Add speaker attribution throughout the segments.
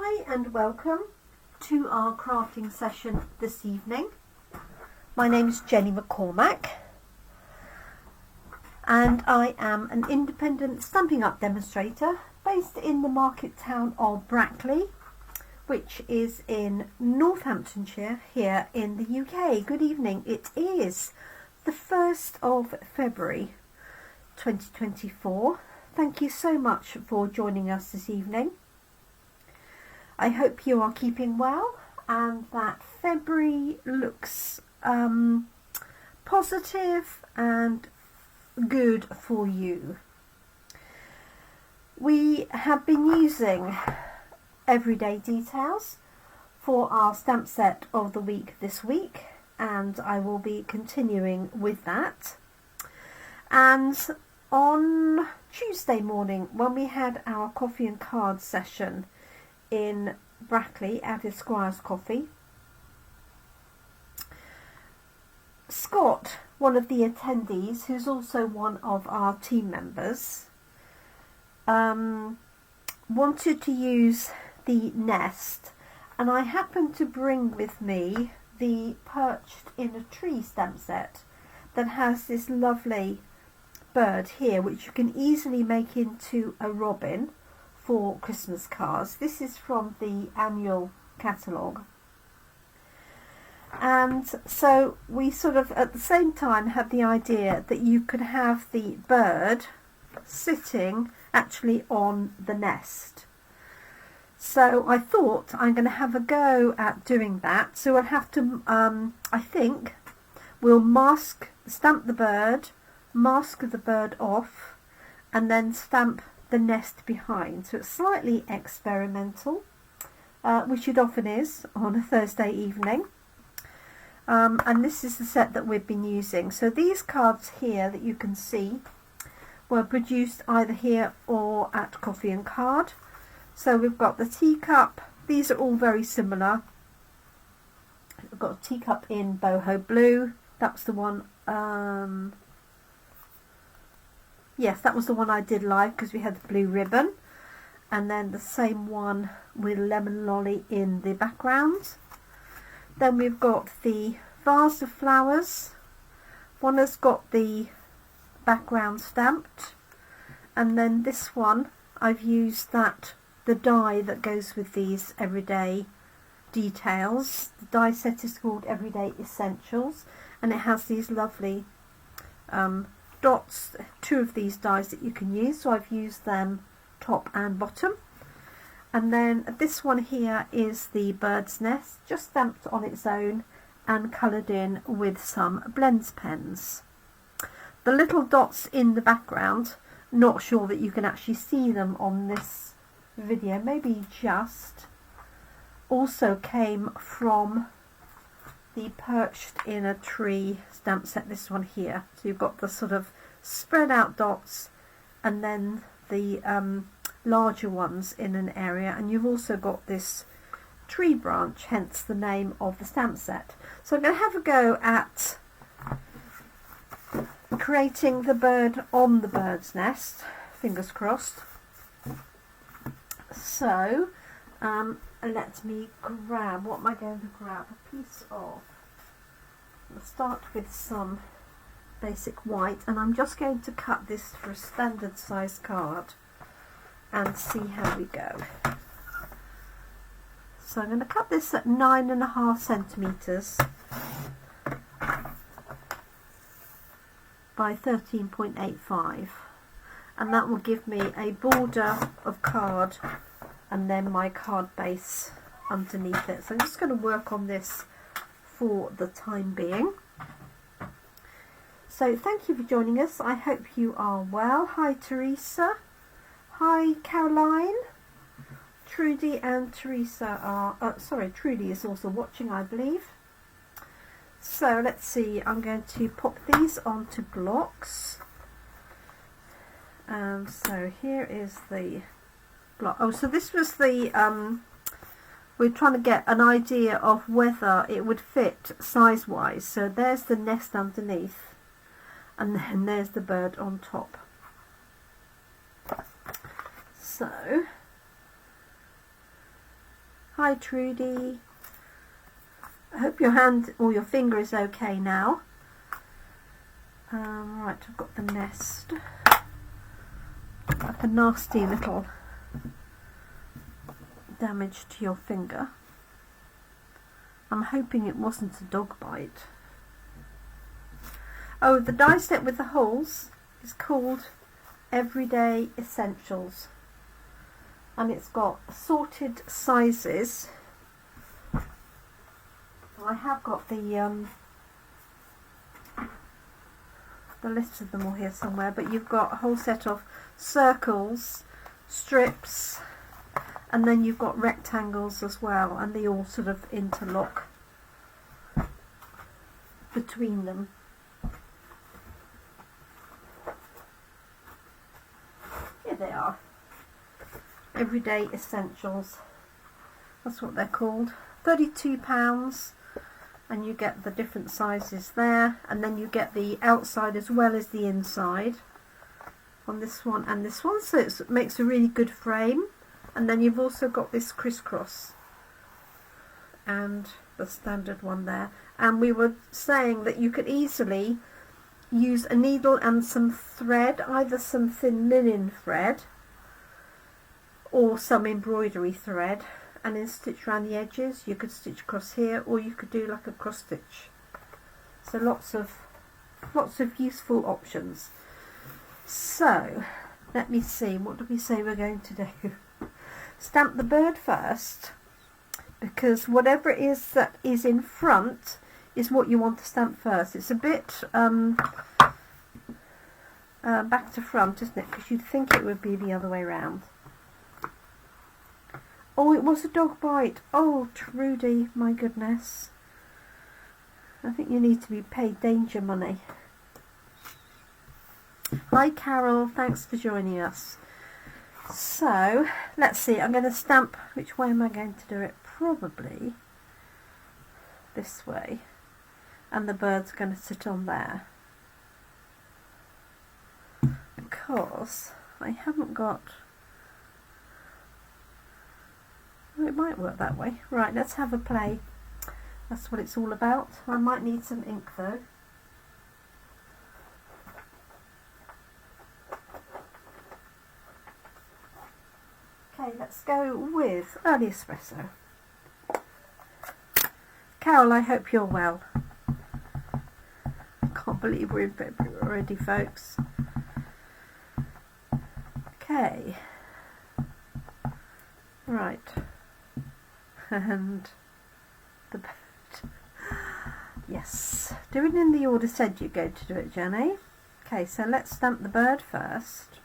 Speaker 1: Hi and welcome to our crafting session this evening. My name is Jenny McCormack and I am an independent Stampin' Up demonstrator based in the market town of Brackley, which is in Northamptonshire here in the UK. Good evening. It is the 1st of February 2024. Thank you so much for joining us this evening. I hope you are keeping well and that February looks positive and good for you. We have been using everyday details for our stamp set of the week this week, and I will be continuing with that. And on Tuesday morning, when we had our coffee and cards session in Brackley at Esquire's Coffee, Scott, one of the attendees, who's also one of our team members, wanted to use the nest, and I happened to bring with me the Perched in a Tree stamp set that has this lovely bird here, which you can easily make into a robin for Christmas cards. This is from the annual catalogue. And so we sort of at the same time had the idea that you could have the bird sitting actually on the nest. So I thought I'm going to have a go at doing that. So we'll have to, I think, we'll stamp the bird, mask the bird off, and then stamp the nest behind. So it's slightly experimental, which it often is on a Thursday evening. And this is the set that we've been using. So these cards here that you can see were produced either here or at Coffee and Card. So we've got the teacup. These are all very similar. We've got a teacup in boho blue. That's the one. Yes, that was the one I did live because we had the blue ribbon. And then the same one with lemon lolly in the background. Then we've got the vase of flowers. One has got the background stamped. And then this one, I've used the die that goes with these everyday details. The die set is called Everyday Essentials, and it has these lovely dots, two of these dies that you can use, so I've used them top and bottom. And then this one here is the bird's nest, just stamped on its own and coloured in with some blends pens. The little dots in the background, not sure that you can actually see them on this video, maybe just, also came from the Perched in a Tree stamp set, this one here. So you've got the sort of spread out dots and then the larger ones in an area, and you've also got this tree branch, hence the name of the stamp set. So I'm going to have a go at creating the bird on the bird's nest, fingers crossed. So let me grab, what am I going to grab? A piece of, I'll start with some basic white, and I'm just going to cut this for a standard size card and see how we go. So I'm going to cut this at 9.5 centimetres by 13.85, and that will give me a border of card and then my card base underneath it. So I'm just going to work on this for the time being. So thank you for joining us. I hope you are well. Hi Teresa. Hi Caroline. Trudy and Teresa are, Trudy is also watching, I believe. So let's see, I'm going to pop these onto blocks. And so here is the block. Oh, so this was the, we're trying to get an idea of whether it would fit size-wise. So there's the nest underneath, and then there's the bird on top. So Hi Trudy. I hope your hand or your finger is okay now. Right, I've got the nest. Like a nasty little damage to your finger. I'm hoping it wasn't a dog bite. Oh, the die set with the holes is called Everyday Essentials, and it's got assorted sizes. I have got the list of them all here somewhere, but you've got a whole set of circles, strips, and then you've got rectangles as well, and they all sort of interlock between them. Here they are. Everyday Essentials. That's what they're called. £32, and you get the different sizes there, and then you get the outside as well as the inside on this one and this one, so it makes a really good frame. And then you've also got this crisscross and the standard one there. And we were saying that you could easily use a needle and some thread, either some thin linen thread or some embroidery thread, and then stitch around the edges. You could stitch across here, or you could do like a cross stitch. So lots of useful options. So let me see, what do we say we're going to do? Stamp the bird first, because whatever it is that is in front is what you want to stamp first. It's a bit back to front, isn't it? Because you'd think it would be the other way around. Oh, it was a dog bite. Oh, Trudy, my goodness. I think you need to be paid danger money. Hi Carol, thanks for joining us. So, let's see, I'm going to stamp, which way am I going to do it? Probably this way. And the bird's going to sit on there. Because I haven't got... Oh, it might work that way. Right, let's have a play. That's what it's all about. I might need some ink though. Okay, let's go with early espresso. Carol, I hope you're well. I can't believe we're in February already, folks. Okay. Right. And the bird. Yes. Do it in the order said you're going to do it, Jenny. Okay, so let's stamp the bird first.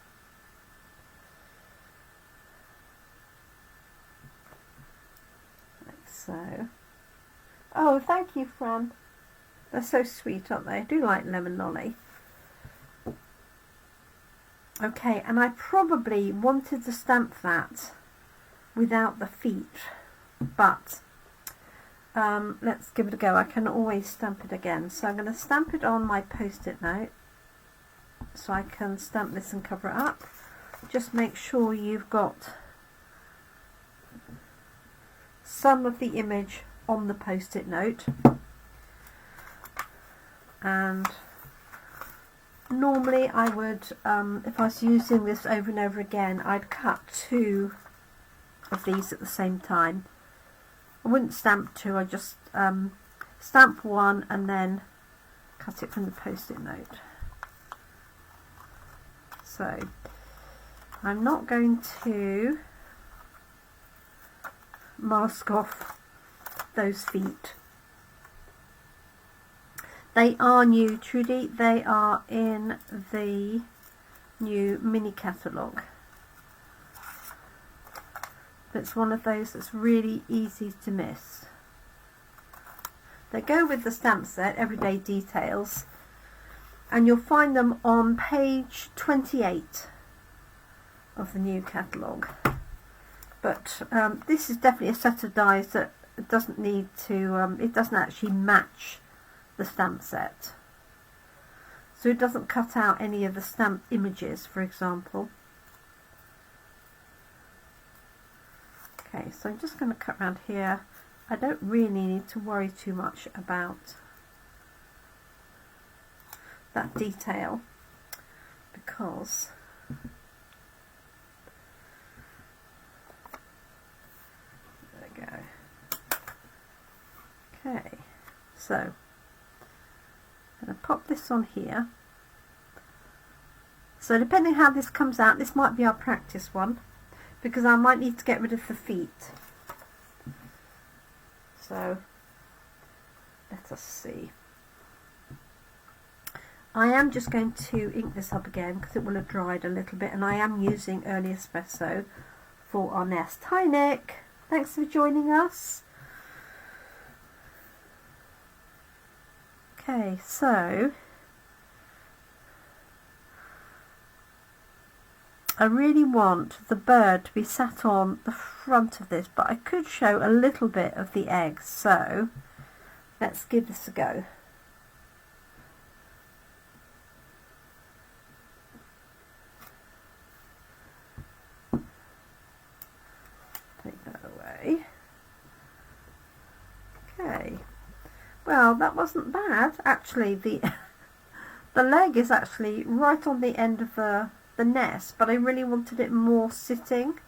Speaker 1: So, oh, thank you, Fran. They're so sweet, aren't they? I do like lemon lolly. Okay, and I probably wanted to stamp that without the feet, but let's give it a go. I can always stamp it again. So I'm going to stamp it on my post-it note so I can stamp this and cover it up. Just make sure you've got some of the image on the post-it note, and normally I would, if I was using this over and over again, I'd cut 2 of these at the same time. I wouldn't stamp 2, I just stamp 1 and then cut it from the post-it note. So I'm not going to mask off those feet. They are new, Trudy. They are in the new mini catalogue. It's one of those that's really easy to miss. They go with the stamp set, Everyday Details, and you'll find them on page 28 of the new catalogue. But this is definitely a set of dies that doesn't need to, it doesn't actually match the stamp set. So it doesn't cut out any of the stamp images, for example. Okay, so I'm just going to cut around here. I don't really need to worry too much about that detail because there we go. Okay, so I'm going to pop this on here. So depending how this comes out, this might be our practice one because I might need to get rid of the feet. So let us see. I am just going to ink this up again because it will have dried a little bit, and I am using early espresso for our nest. Hi Nick, thanks for joining us. Okay, so I really want the bird to be sat on the front of this, but I could show a little bit of the eggs, so let's give this a go. Take that away. Okay, well that wasn't bad actually. The leg is actually right on the end of the nest, but I really wanted it more sitting,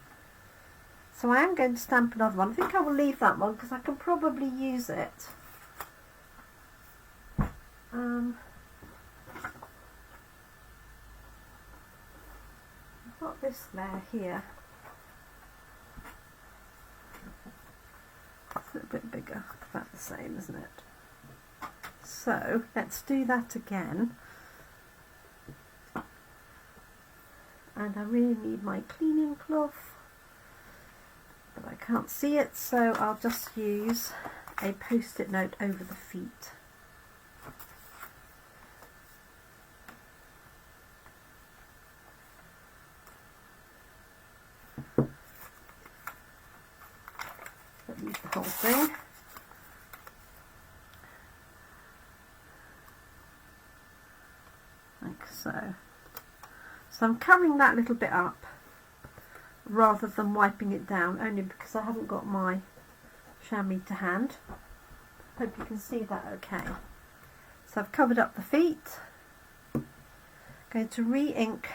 Speaker 1: so I am going to stamp another one. I think I will leave that one because I can probably use it. I've got this layer here. It's a little bit bigger, about the same, isn't it? So let's do that again. And I really need my cleaning cloth, but I can't see it, so I'll just use a post-it note over the feet. Don't use the whole thing. Like so. So I'm covering that little bit up rather than wiping it down, only because I haven't got my chamois to hand. Hope you can see that okay. So I've covered up the feet. Going to re-ink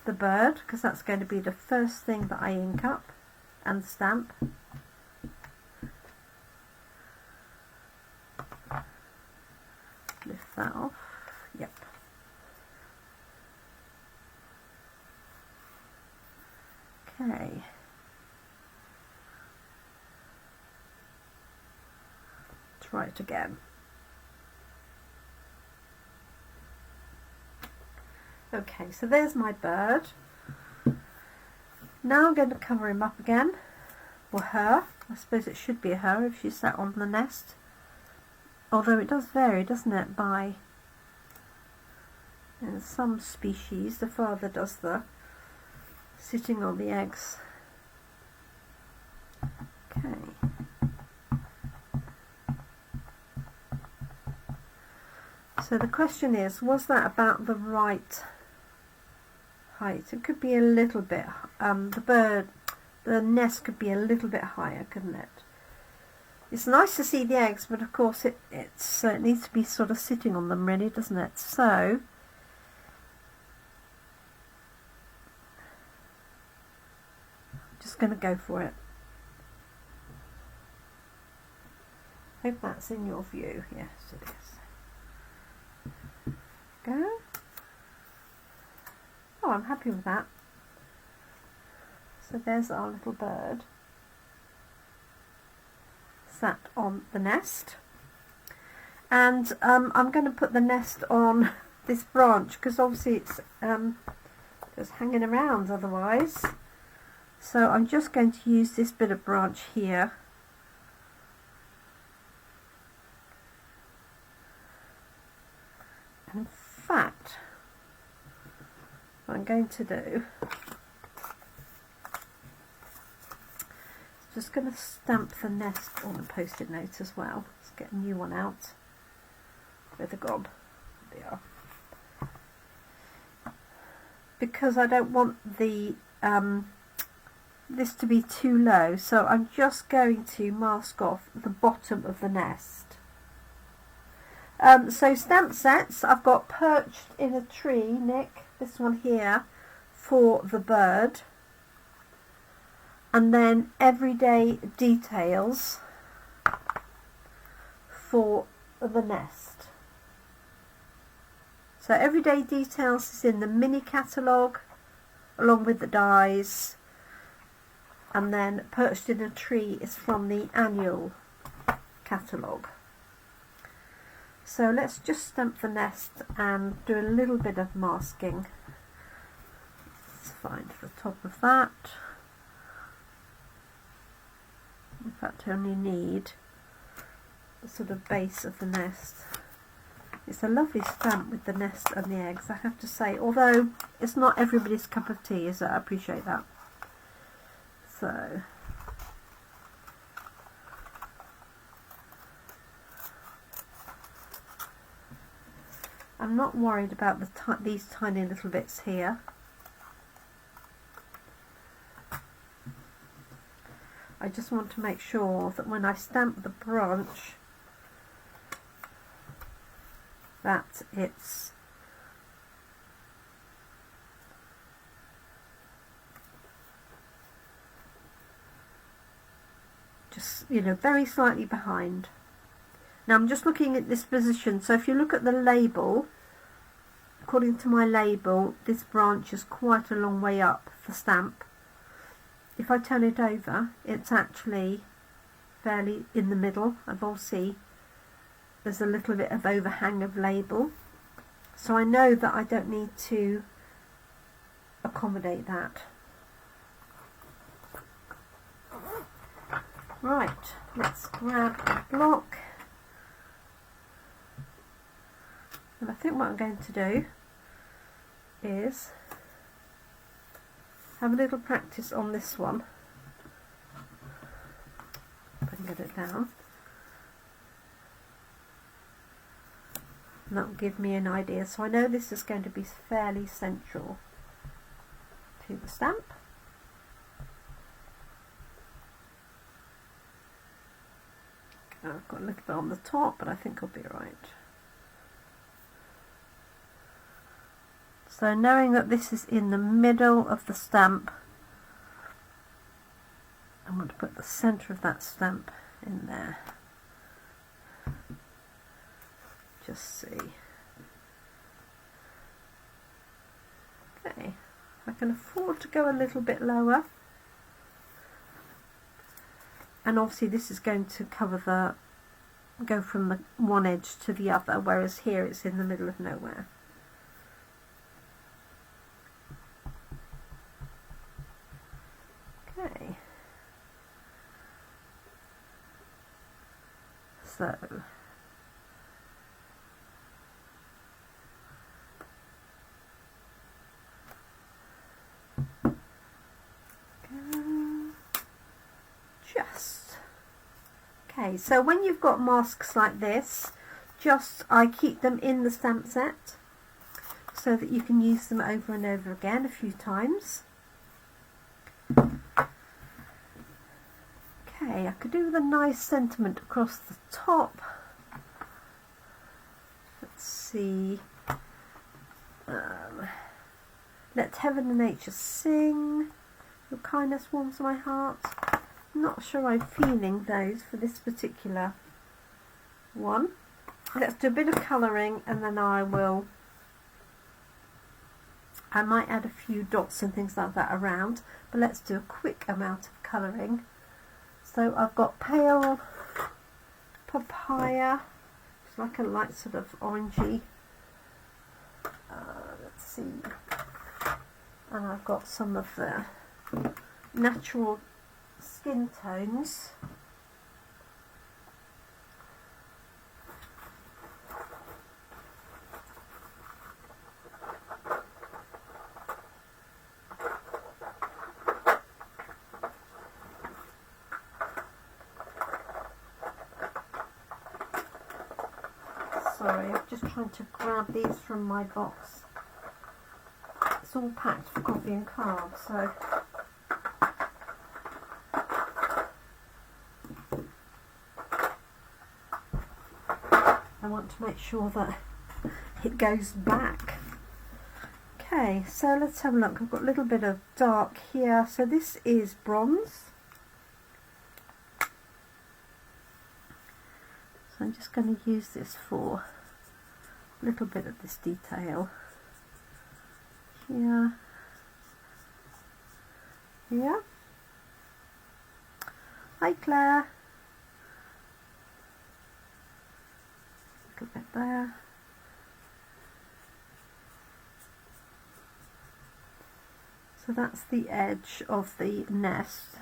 Speaker 1: the bird because that's going to be the first thing that I ink up and stamp. Lift that off. Yep. Okay. Try it again. Okay, so there's my bird. Now I'm going to cover him up again, or her. I suppose it should be a her if she's sat on the nest. Although it does vary, doesn't it, by in some species the father does the sitting on the eggs. Okay. So the question is, was that about the right height? It could be a little bit, the nest could be a little bit higher, couldn't it? It's nice to see the eggs, but of course it needs to be sort of sitting on them really, doesn't it? So just going to go for it. Hope that's in your view. Yes, it is. Go. Oh, I'm happy with that. So there's our little bird sat on the nest, and I'm going to put the nest on this branch because obviously it's just hanging around otherwise. So I'm just going to use this bit of branch here. And in fact, what I'm going to do, just going to stamp the nest on a post-it note as well. Let's get a new one out. With a gob. There they are. Because I don't want the this to be too low, so I'm just going to mask off the bottom of the nest. So stamp sets, I've got Perched in a Tree, Nick, this one here, for the bird, and then Everyday Details for the nest. So Everyday Details is in the mini catalogue along with the dies, and then Perched in a Tree is from the annual catalogue. So let's just stamp the nest and do a little bit of masking. Let's find the top of that. In fact, I only need the sort of base of the nest. It's a lovely stamp with the nest and the eggs, I have to say, although it's not everybody's cup of tea, is it? I appreciate that. So I'm not worried about these tiny little bits here. I just want to make sure that when I stamp the branch that it's just, you know, very slightly behind. Now I'm just looking at this position, so if you look at the label, according to my label, this branch is quite a long way up the stamp. If I turn it over, it's actually fairly in the middle, and obviously there's a little bit of overhang of label, so I know that I don't need to accommodate that. Right, let's grab a block, and I think what I'm going to do is have a little practice on this one. If I can get it down. And that will give me an idea. So I know this is going to be fairly central to the stamp. I've got a little bit on the top, but I think I'll be right. So knowing that this is in the middle of the stamp, I'm going to put the centre of that stamp in there. Just see. Okay, I can afford to go a little bit lower. And obviously this is going to cover go from the one edge to the other, whereas here it's in the middle of nowhere. Okay. So okay, so when you've got masks like this, I keep them in the stamp set so that you can use them over and over again a few times. Okay, I could do with a nice sentiment across the top. Let's see. Let heaven and nature sing. Your kindness warms my heart. Not sure I'm feeling those for this particular one. Let's do a bit of colouring, and then I might add a few dots and things like that around, but let's do a quick amount of colouring. So I've got pale papaya, it's like a light sort of orangey, let's see, and I've got some of the natural skin tones. Sorry, I'm just trying to grab these from my box. It's all packed for coffee and cards, so want to make sure that it goes back. Okay, so let's have a look. I've got a little bit of dark here. So this is bronze. So I'm just going to use this for a little bit of this detail here. Yeah. Hi Claire. A little bit there. So that's the edge of the nest.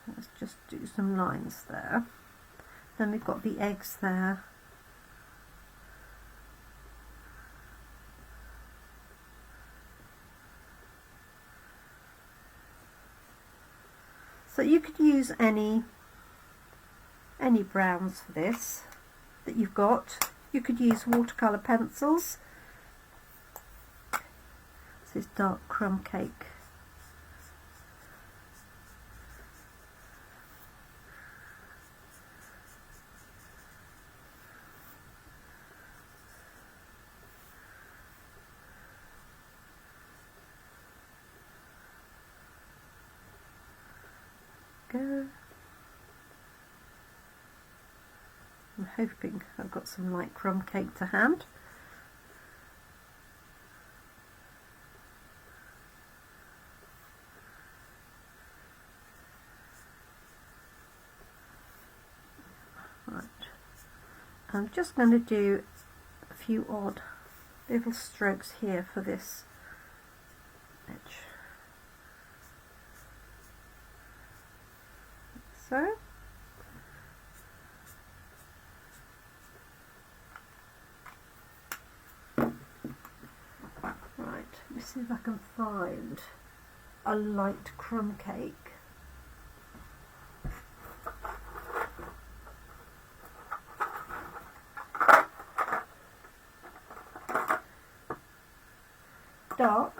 Speaker 1: Let's just do some lines there. Then we've got the eggs there. So you could use any browns for this that you've got. You could use watercolour pencils. This is dark crumb cake. Go. I'm hoping I've got some light crumb cake to hand. Right. I'm just going to do a few odd little strokes here for this edge. So, right, let me see if I can find a light crumb cake. Dark.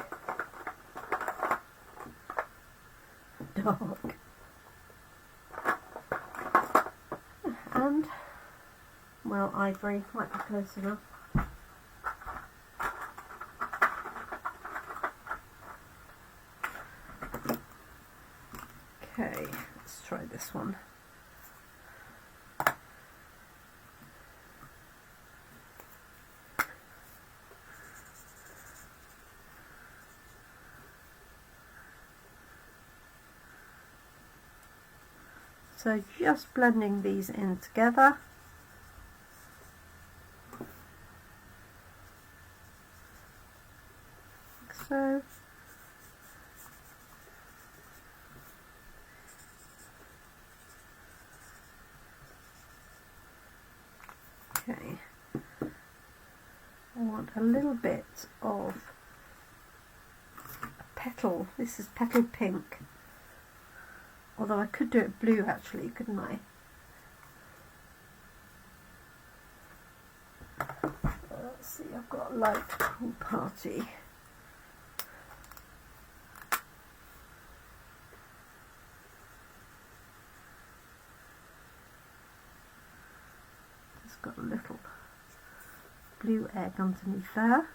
Speaker 1: And, well, ivory might be close enough. Okay, let's try this one. So just blending these in together. Like so. Okay. I want a little bit of a petal. This is petal pink. Although I could do it blue actually, couldn't I? Let's see, I've got a light pool party. Just got a little blue egg underneath there.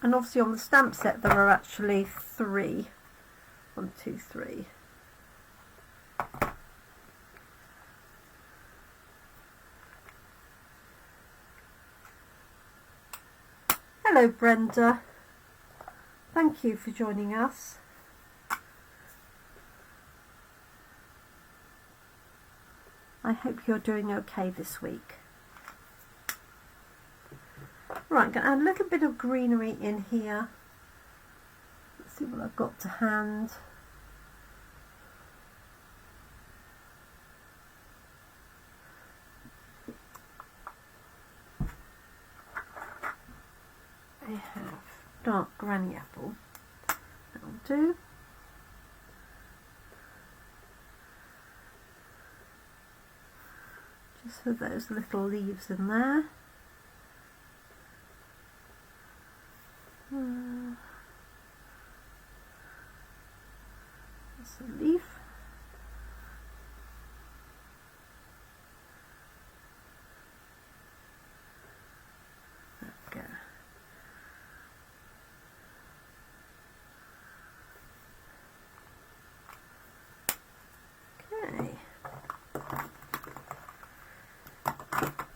Speaker 1: And obviously on the stamp set there are actually 3. 1, 2, 3. Hello Brenda, thank you for joining us. I hope you're doing okay this week. Right, I'm going to add a little bit of greenery in here. Let's see what I've got to hand. I have dark granny apple. That'll do. Just for those little leaves in there. That's a leaf. There we go.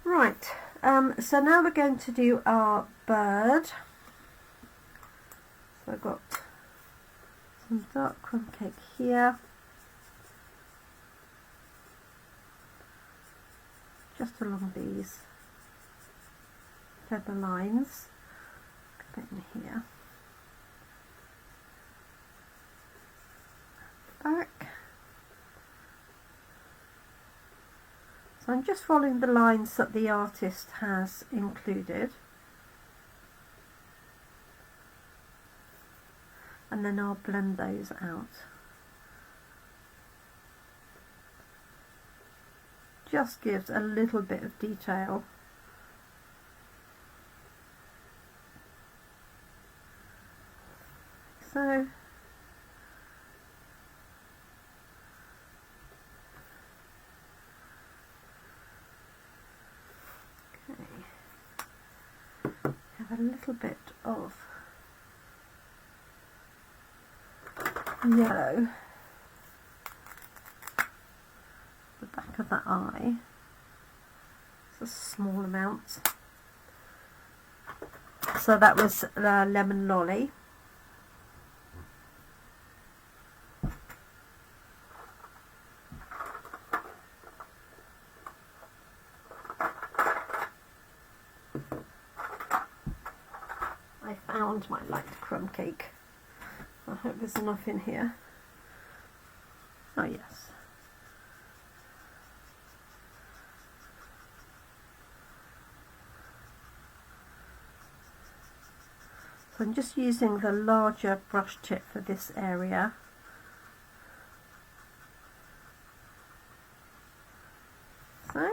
Speaker 1: Right, so now we're going to do our bird. So I've got some dark crumb cake here, just along these feather lines, a bit in here, back. So I'm just following the lines that the artist has included, and then I'll blend those out. Just gives a little bit of detail. So have a little bit of yellow, the back of the eye. It's a small amount. So that was lemon lolly. I found my light crumb cake. I hope there's enough in here. Oh yes. So I'm just using the larger brush tip for this area. So.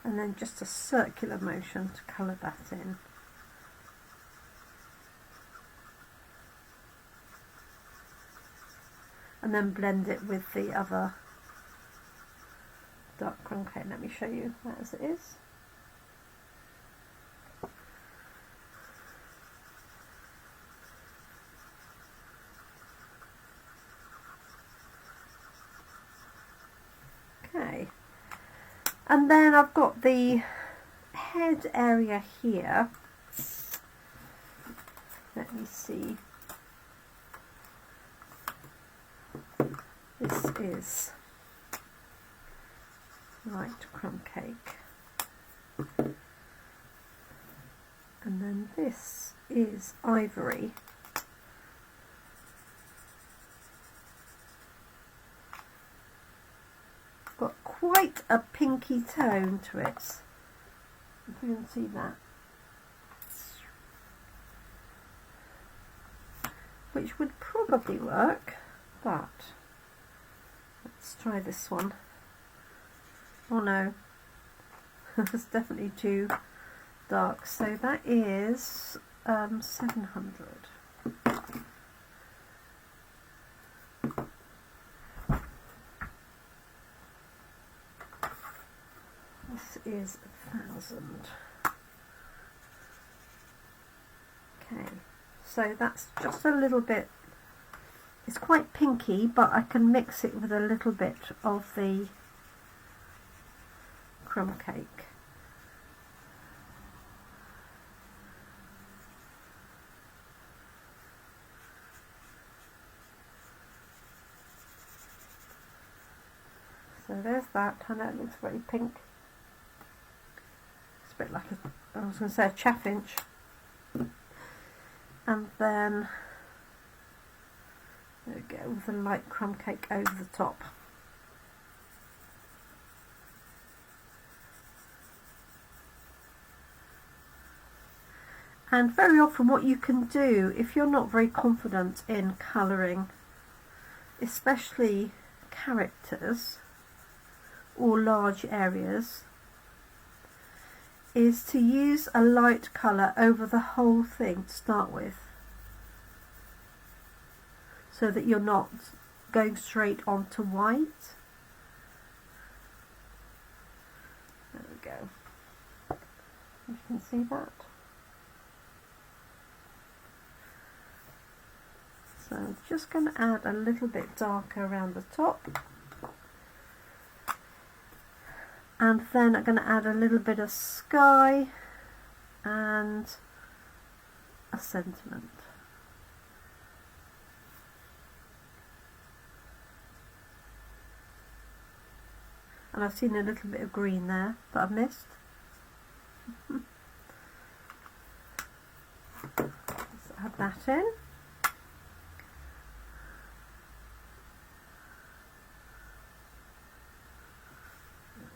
Speaker 1: And then just a circular motion to colour that in. And then blend it with the other dark crumb cake. Let me show you that as it is. Okay. And then I've got the head area here. Let me see. This is light crumb cake. And then this is ivory. Got quite a pinky tone to it, if you can see that, which would probably work, but let's try this one. Oh no, it's definitely too dark, so that is 700. This is 1,000. Okay, so that's just a little bit, it's quite pinky, but I can mix it with a little bit of the crumb cake. So there's that, and that looks very pink. It's a bit like I was going to say a chaffinch. And then there we go, with the light crumb cake over the top. And very often what you can do, if you're not very confident in colouring, especially characters or large areas, is to use a light colour over the whole thing to start with, so that you're not going straight onto white. There we go. You can see that. So I'm just going to add a little bit darker around the top. And then I'm going to add a little bit of sky and a sentiment. And I've seen a little bit of green there that I've missed. Let's add that in.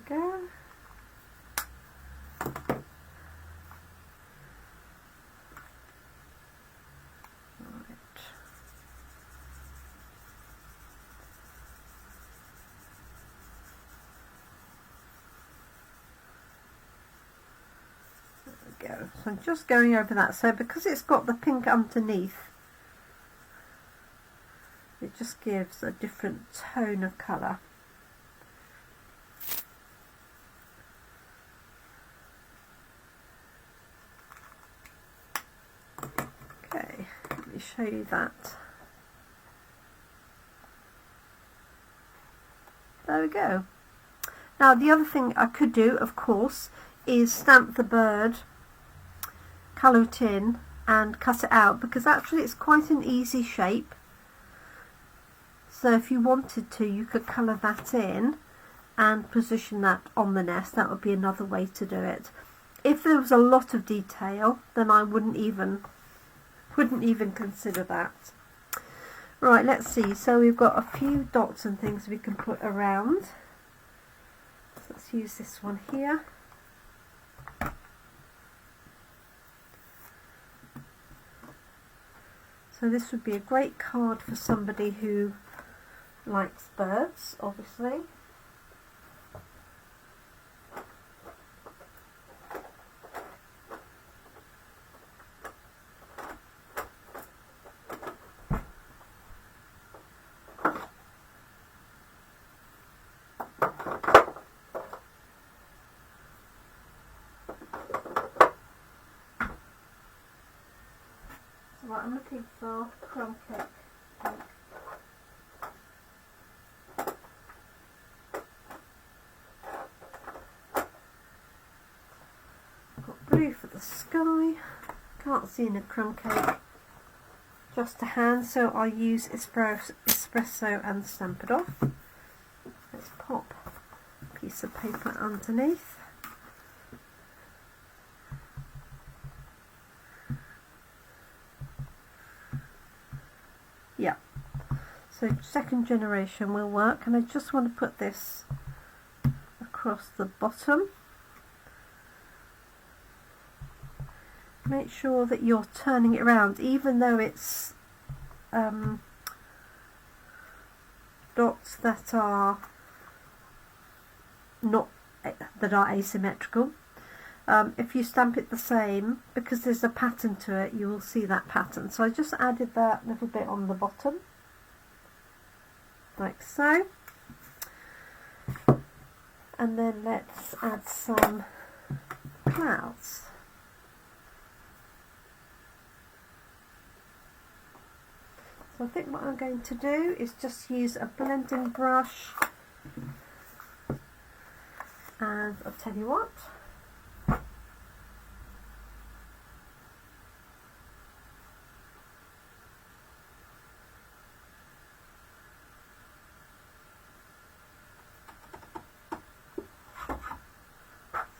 Speaker 1: There we go. Go. So I'm just going over that, so because it's got the pink underneath, it just gives a different tone of colour. Okay, let me show you that. There we go. Now the other thing I could do, of course, is stamp the bird, colour it in and cut it out, because actually it's quite an easy shape. So if you wanted to, you could colour that in and position that on the nest. That would be another way to do it. If there was a lot of detail, then I wouldn't even consider that. Right, let's see. So we've got a few dots and things we can put around. So let's use this one here. So this would be a great card for somebody who likes birds, obviously. Right, I'm looking for crumb cake. Got blue for the sky. Can't see in a crumb cake. Just a hand, so I'll use espresso and stamp it off. Let's pop a piece of paper underneath. Yeah, so second generation will work, and I just want to put this across the bottom. Make sure that you're turning it around, even though it's dots that are asymmetrical. If you stamp it the same, because there's a pattern to it, you will see that pattern. So I just added that little bit on the bottom, like so. And then let's add some clouds. So I think what I'm going to do is just use a blending brush, and I'll tell you what.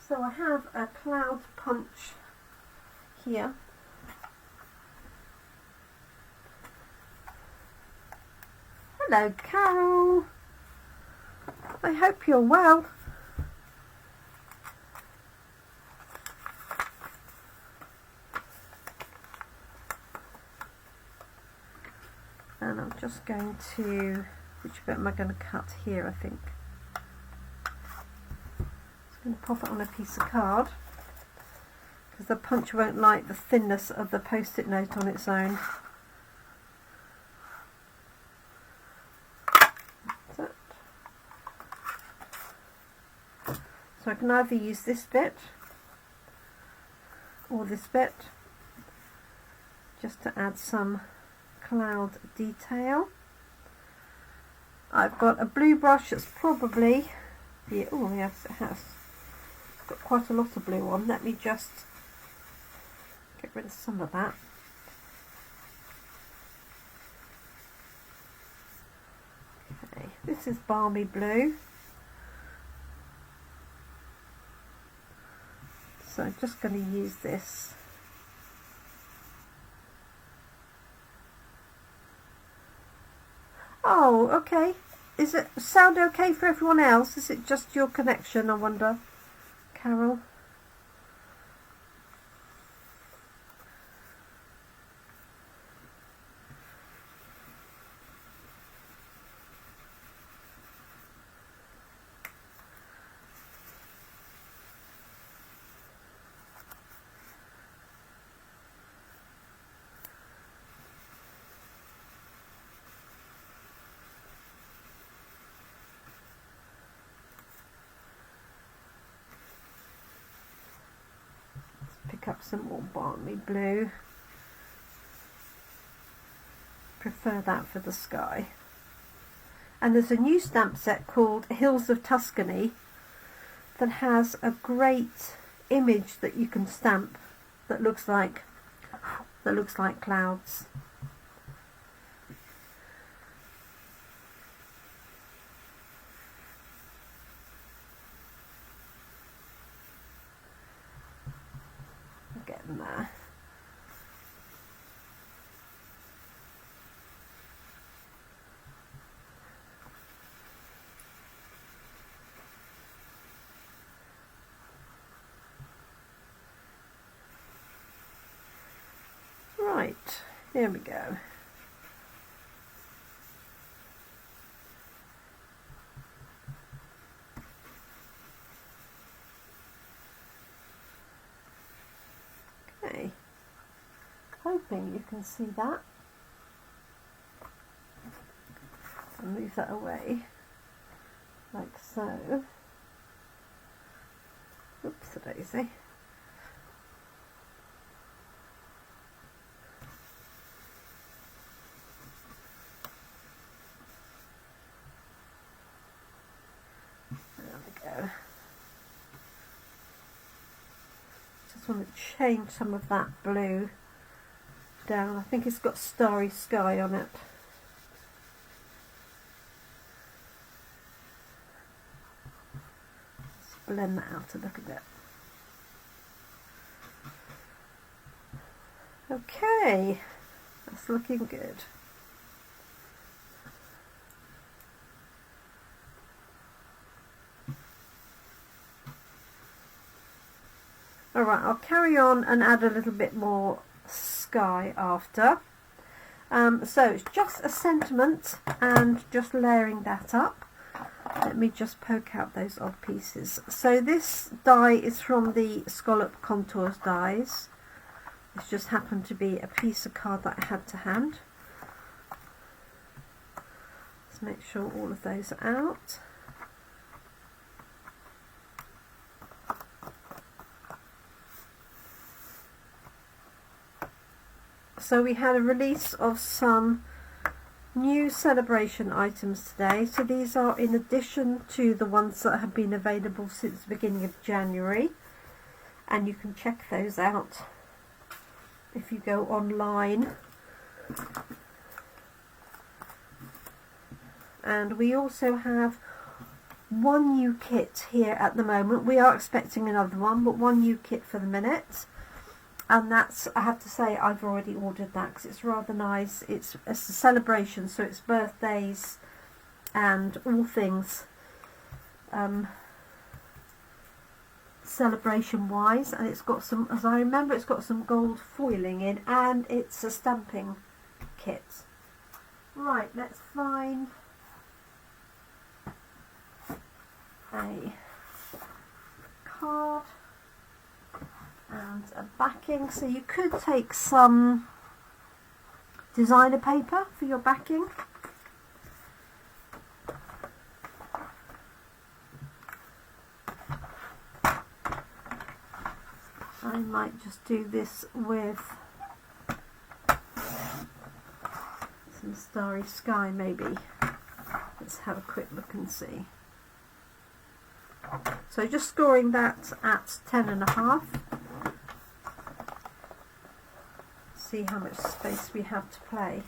Speaker 1: So I have a cloud punch here. Hello, Carol. I hope you're well. And I'm just going to, which bit am I going to cut here, I think. I'm going to pop it on a piece of card. because the punch won't like the thinness of the post-it note on its own. So I can either use this bit or this bit just to add some cloud detail. I've got a blue brush that's probably, yeah, oh yes it has, it's got quite a lot of blue on. Let me just get rid of some of that. Okay, this is balmy blue. So I'm just going to use this. Oh, okay. Is it sound okay for everyone else? Is it just your connection, I wonder, Carol? Pick up some more balmy blue. Prefer that for the sky. And there's a new stamp set called Hills of Tuscany that has a great image that you can stamp that looks like clouds. Getting there. Right, here we go. Okay, hoping you can see that. I'll move that away, like so. Oops, a daisy. There we go. Just want to change some of that blue down. I think it's got Starry Sky on it. Let's blend that out a little bit. Okay, that's looking good. Alright, I'll carry on and add a little bit more sky after. So it's just a sentiment and just layering that up. Let me just poke out those odd pieces. So this die is from the Scallop Contours dies. This just happened to be a piece of card that I had to hand. Let's make sure all of those are out. So we had a release of some new celebration items today. So these are in addition to the ones that have been available since the beginning of January. And you can check those out if you go online. And we also have one new kit here at the moment. We are expecting another one, but one new kit for the minute. And that's, I have to say, I've already ordered that because it's rather nice. It's a celebration, so it's birthdays and all things celebration wise. And it's got some, as I remember, it's got some gold foiling in, and it's a stamping kit. Right, let's find a card. And and a backing. So you could take some designer paper for your backing. I might just do this with some starry sky maybe. Let's have a quick look and see. So just scoring that at 10.5. See how much space we have to play.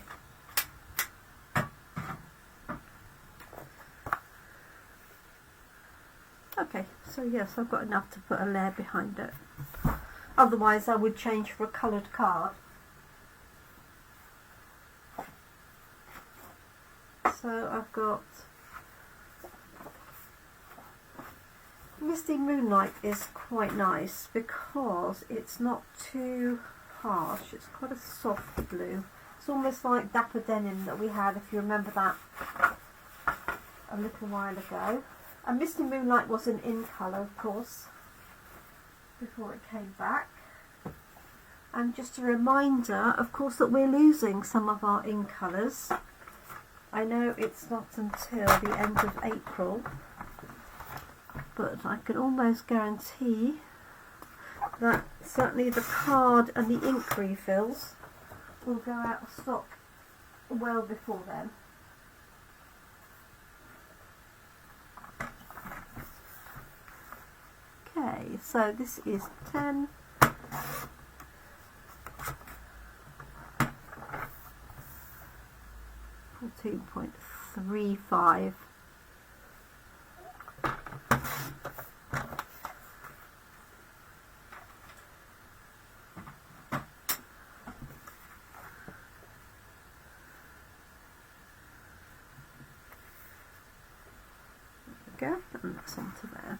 Speaker 1: Okay, so yes, I've got enough to put a layer behind it. Otherwise I would change for a coloured card. So I've got Misty Moonlight is quite nice because it's not too harsh. It's quite a soft blue. It's almost like Dapper Denim that we had, if you remember that, a little while ago. And Misty Moonlight wasn't in colour, of course, before it came back. And just a reminder, of course, that we're losing some of our in colours. I know it's not until the end of April, but I can almost guarantee that certainly the card and the ink refills will go out of stock well before then. Okay, so this is 10. .35. There we go, and that's onto there.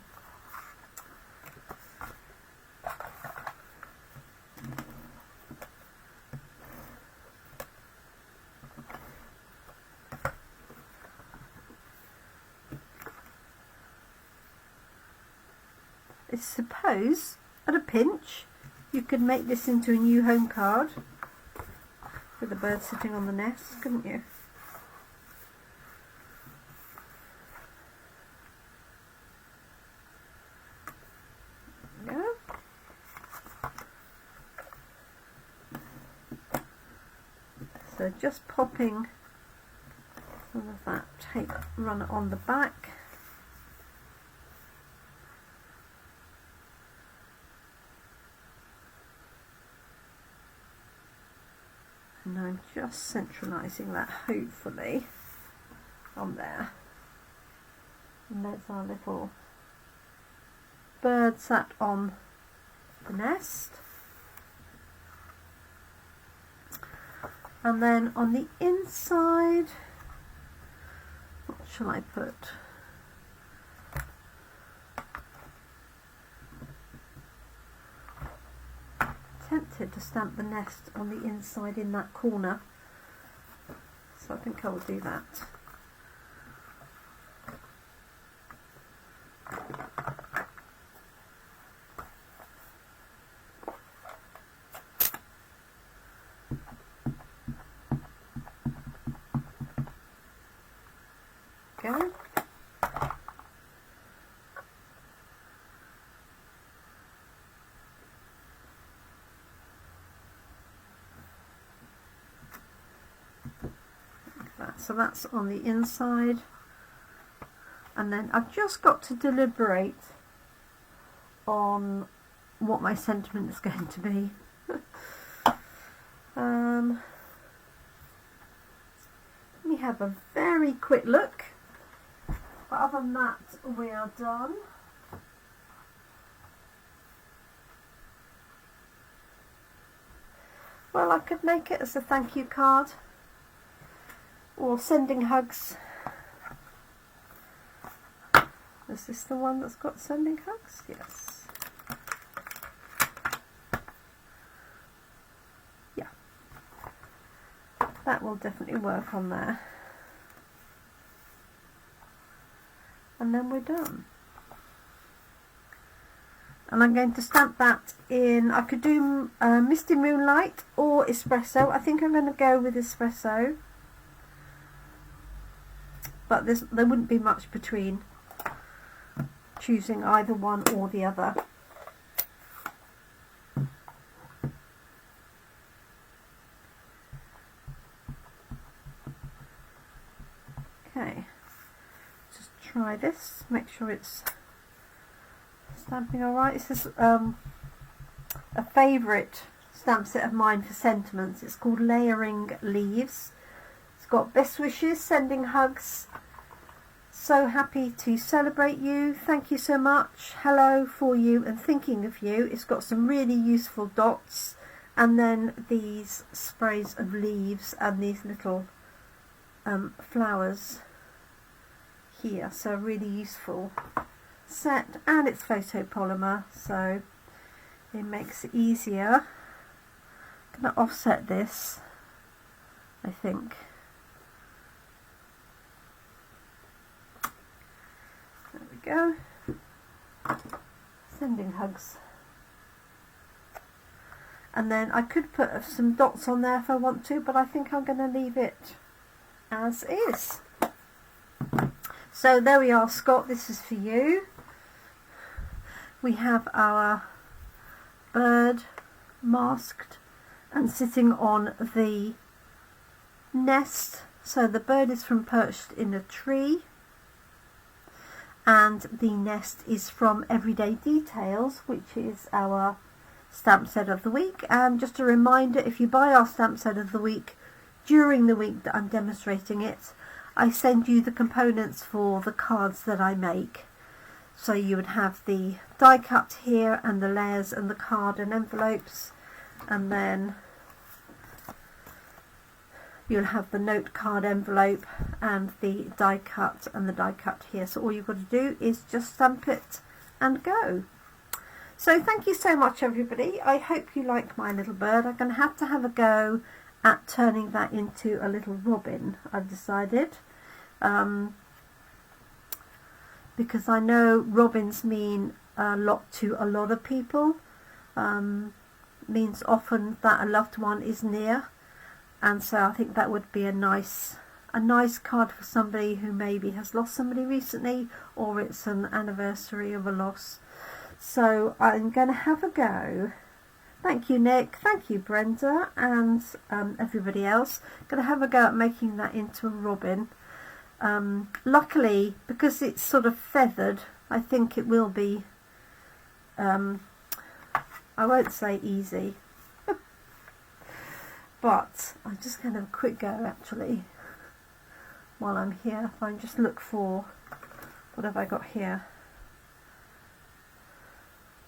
Speaker 1: I suppose, at a pinch, you could make this into a new home card with a bird sitting on the nest, couldn't you? There we go. So just popping some of that tape runner on the back. And I'm just centralising that, hopefully, on there. And there's our little bird sat on the nest. And then on the inside, what shall I put? Tempted to stamp the nest on the inside in that corner, so I think I will do that. Go. So that's on the inside, and then I've just got to deliberate on what my sentiment is going to be. Let me have a very quick look, but other than that we are done. Well, I could make it as a thank you card, or sending hugs. Is this the one that's got sending hugs? Yes. Yeah. That will definitely work on there. And then we're done. and I'm going to stamp that in. I could do Misty Moonlight or Espresso. I think I'm going to go with Espresso, but there wouldn't be much between choosing either one or the other. Okay, just try this, make sure it's stamping alright. This is a favourite stamp set of mine for sentiments. It's called Layering Leaves. It's got best wishes, sending hugs, so happy to celebrate you, thank you so much, hello for you and thinking of you. It's got some really useful dots and then these sprays of leaves and these little flowers here, so a really useful set, and it's photopolymer, so it makes it easier. I'm going to offset this, I think. There we go. Sending hugs. And then I could put some dots on there if I want to, but I think I'm going to leave it as is. So there we are, Scott, this is for you. We have our bird masked and sitting on the nest. So the bird is from Perched in a Tree, and the nest is from Everyday Details, which is our stamp set of the week. And just a reminder, if you buy our stamp set of the week during the week that I'm demonstrating it, I send you the components for the cards that I make. So you would have the die cut here and the layers and the card and envelopes, and then you'll have the note card envelope and the die cut and the die cut here. So all you've got to do is just stamp it and go. So thank you so much, everybody. I hope you like my little bird. I'm going to have a go at turning that into a little robin, I've decided, because I know robins mean a lot to a lot of people. Means often that a loved one is near, and so I think that would be a nice card for somebody who maybe has lost somebody recently, or it's an anniversary of a loss. So I'm going to have a go. Thank you, Nick. Thank you, Brenda, and everybody else. Going to have a go at making that into a robin. Luckily, because it's sort of feathered, I think it will be, I won't say easy, but I'm just going to have a quick go actually while I'm here. If I just look for, what have I got here?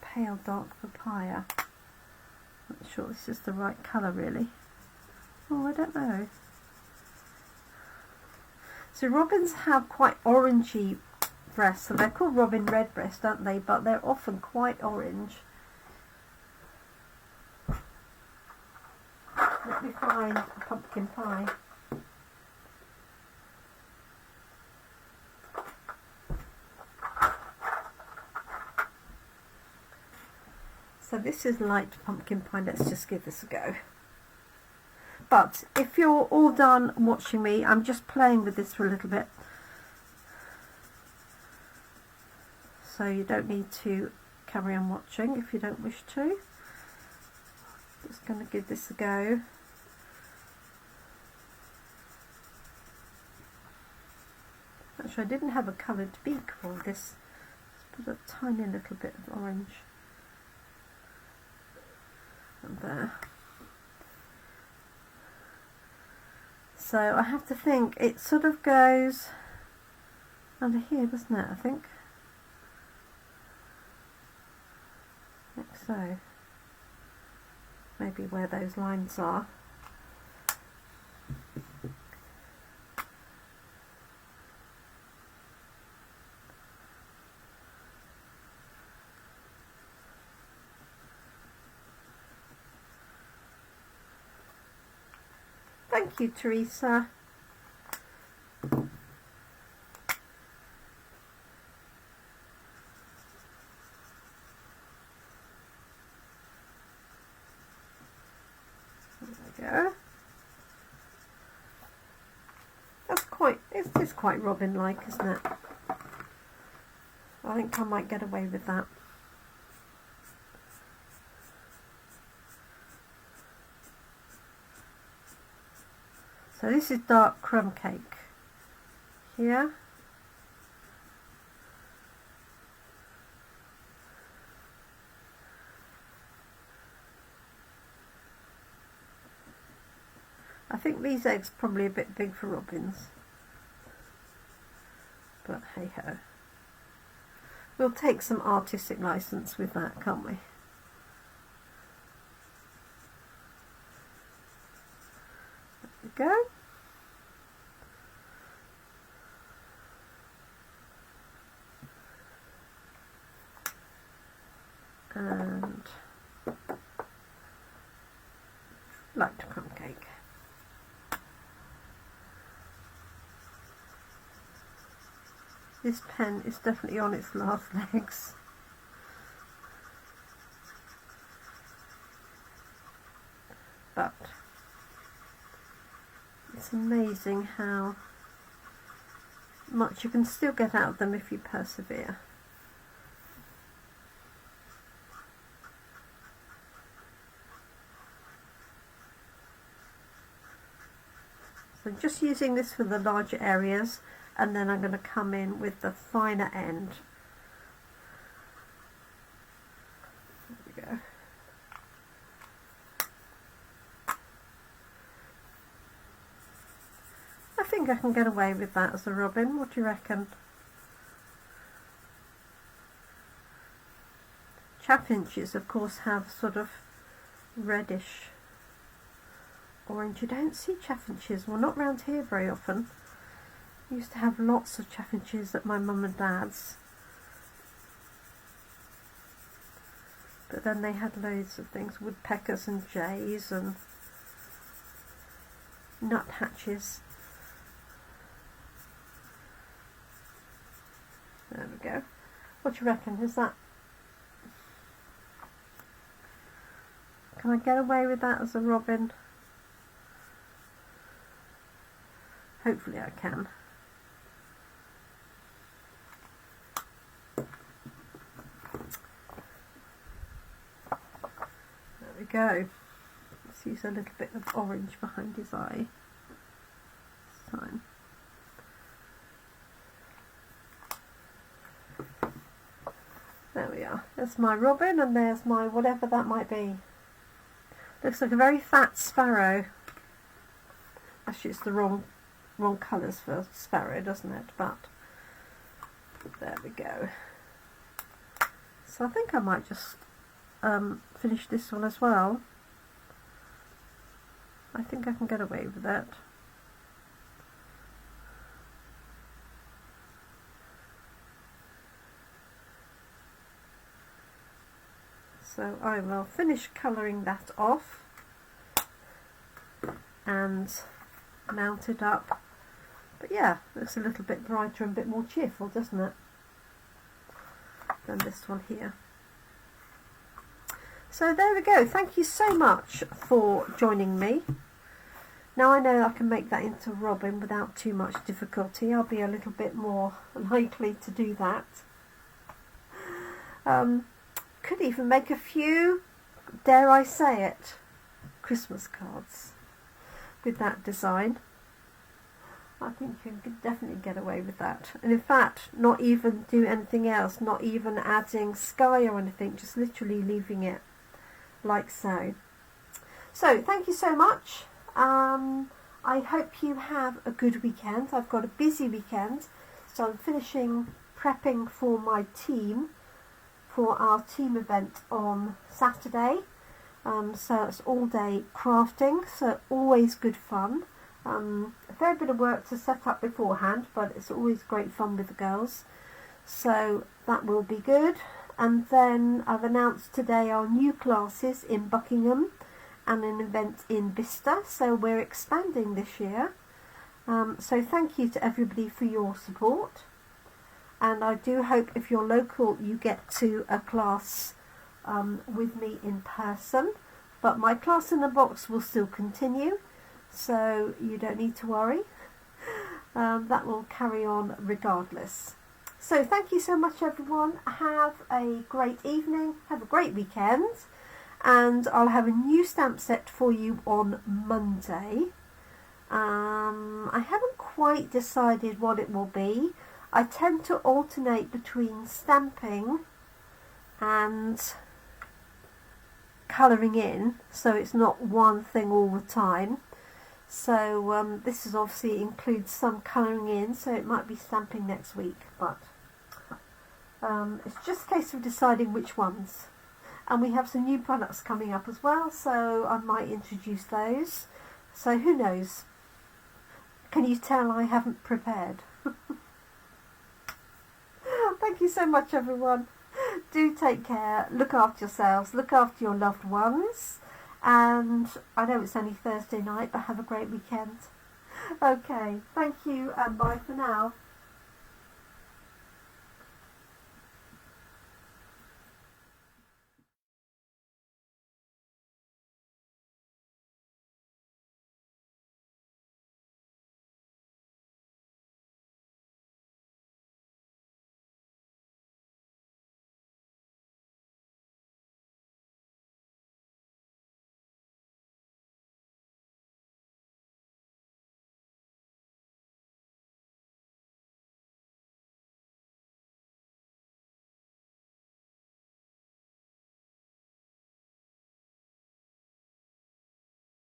Speaker 1: Pale dark papaya. Not sure this is the right colour really. Oh, I don't know. So robins have quite orangey breasts, so they're called robin redbreast, aren't they? But they're often quite orange. Let me find a pumpkin pie. So this is light pumpkin pie. Let's just give this a go. But if you're all done watching me, I'm just playing with this for a little bit. So you don't need to carry on watching if you don't wish to. Just going to give this a go. Actually, I didn't have a coloured beak for this. Let's put a tiny little bit of orange. And there. So I have to think, it sort of goes under here, doesn't it, I think? Like so. Maybe where those lines are. Thank you, Teresa. go. It's quite robin-like, isn't it? I think I might get away with that. So this is dark crumb cake here. I think these eggs are probably a bit big for robins, but hey ho. We'll take some artistic license with that, can't we? There we go. And light crumb cake. This pen is definitely on its last legs. But it's amazing how much you can still get out of them if you persevere. So just using this for the larger areas, and then I'm going to come in with the finer end. There we go. I think I can get away with that as a robin. What do you reckon? Chaffinches, of course, have sort of reddish orange. You don't see chaffinches, well, not round here very often. I used to have lots of chaffinches at my mum and dad's, but then they had loads of things, woodpeckers and jays and nuthatches. There we go. What do you reckon? Is that... Can I get away with that as a robin? Hopefully I can. There we go. Let's use a little bit of orange behind his eye this time. There we are. There's my robin, and there's my whatever that might be. Looks like a very fat sparrow. Actually, it's the wrong colours for sparrow, doesn't it? But there we go. So I think I might just finish this one as well. I think I can get away with that. So I will finish colouring that off and mount it up. But yeah, looks a little bit brighter and a bit more cheerful, doesn't it, than this one here. So there we go. Thank you so much for joining me. Now I know I can make that into robin without too much difficulty. I'll be a little bit more likely to do that. Could even make a few, dare I say it, Christmas cards with that design. I think you could definitely get away with that. And in fact, not even do anything else, not even adding sky or anything, just literally leaving it like so. So thank you so much. I hope you have a good weekend. I've got a busy weekend, so I'm finishing prepping for my team, for our team event on Saturday. So it's all day crafting, so always good fun. A fair bit of work to set up beforehand, but it's always great fun with the girls, so that will be good. And then I've announced today our new classes in Buckingham and an event in Bicester, so we're expanding this year. So thank you to everybody for your support, and I do hope if you're local you get to a class with me in person but my class in the box will still continue, so you don't need to worry. That will carry on regardless. So thank you so much, everyone. Have a great evening, have a great weekend, and I'll have a new stamp set for you on Monday. I haven't quite decided what it will be. I tend to alternate between stamping and colouring in, so it's not one thing all the time. So this is obviously includes some colouring in, so it might be stamping next week, but it's just a case of deciding which ones. And we have some new products coming up as well, so I might introduce those. So who knows? Can you tell I haven't prepared? Thank you so much, everyone. Do take care, look after yourselves, look after your loved ones, and I know it's only Thursday night, but have a great weekend. Okay, thank you and bye for now.